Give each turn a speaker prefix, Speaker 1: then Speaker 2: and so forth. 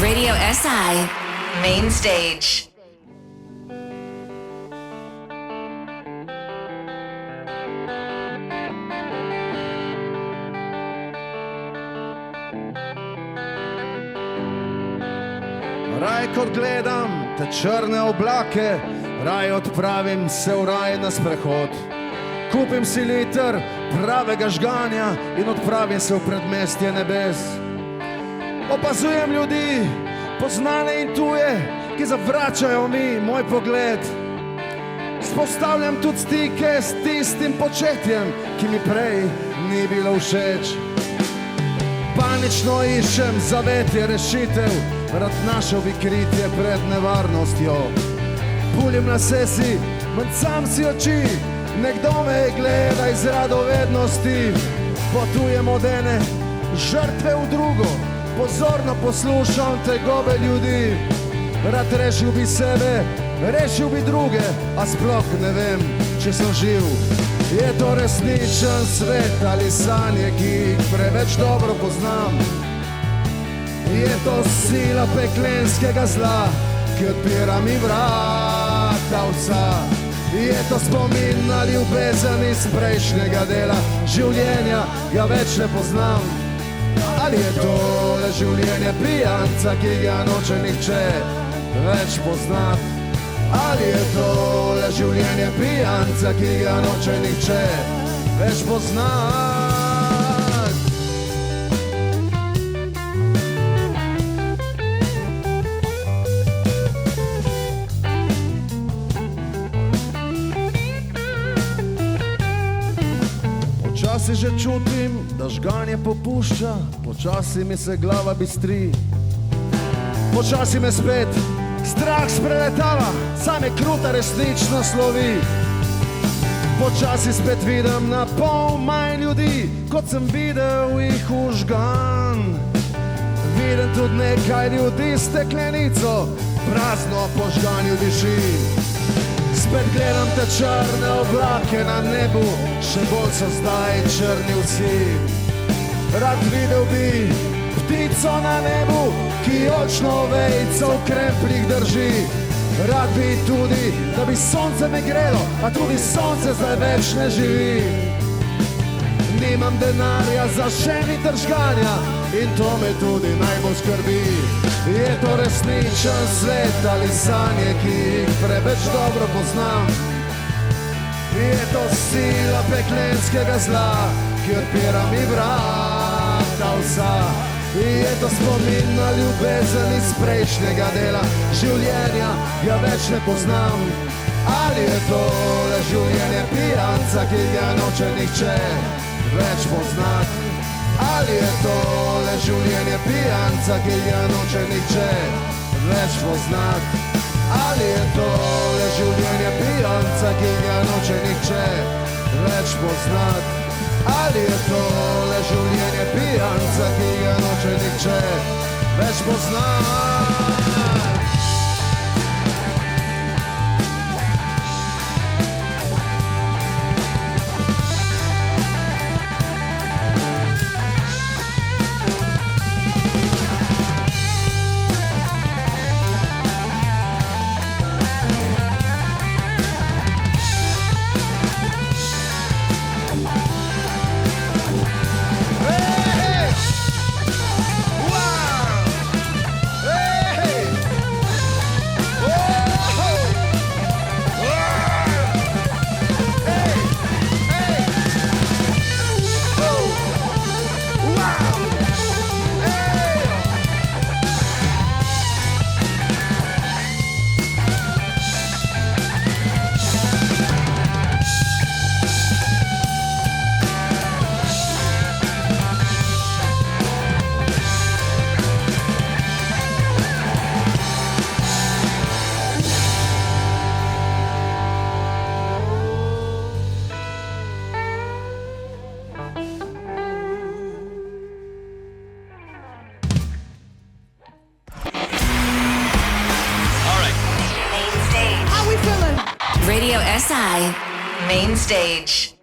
Speaker 1: Radio SI Main Stage.
Speaker 2: Raj kot gledam te črne oblake, raj odpravim se v raj na sprehod. Kupim si liter pravega žganja in odpravim se v predmestje nebes. Opazujem ljudi, poznane in tuje, ki zavračajo mi moj pogled. Spostavljam tudi stike s tistim početjem, ki mi prej ni bilo všeč. Panično iščem zavetje rešitev, rad našel bi kritje pred nevarnostjo. Pulim na sesi, mrcam si oči, nekdo me gleda iz radovednosti. Potujem od ene žrtve v drugo, pozorno poslušam tegobe ljudi. Rad rešil bi sebe, rešil bi druge, a sploh ne vem, če sem živ. Je to resničen svet ali sanje, ki jih preveč dobro poznam? Je to sila peklenskega zla, ki odpira mi vrata vsa? Je to spomin na ljubezen iz prejšnjega dela življenja, ga več ne poznam? Ali je to le življenje pijanca, ki ga noče nihče več poznat? Ali je to le življenje pijanca, ki ga noče nihče več poznat? Počasi že čutim, da žganje popušča, počasi mi se glava bistri. Počasi me spet strah spreletava, same kruta resnično slovi. Počasi spet vidim na pol manj ljudi, kot sem videl jih vžgan. Vidim tudi nekaj ljudi s steklenico, prazno po žganju diši. Spet gledam te črne oblake na nebu, še bolj so zdaj črni vsi. Rad videl bi ptico na nebu, ki očno vejico v krempljih drži. Rad bi tudi, da bi sonce me grelo, a tudi sonce zdaj več ne živi. Nimam denarja za še ni držganja in to me tudi najbolj skrbi. Je to resničen svet ali sanje, ki jih preveč dobro poznam? Je to sila peklenskega zla, ki odpira mi vrata vsa? Je to spomin na ljubezen iz prejšnjega dela življenja, ga več ne poznam? Ali je to le življenje pijanca, ki ga noče nihče več poznat? Ali je to le življenje pijanca, ki ga noče nihče več poznat? Ali je to le življenje pijanca, ki ga noče nihče več poznat? Ali je to le življenje pijanca, ki ga noče nihče več poznat?
Speaker 1: Radio SI Main Stage.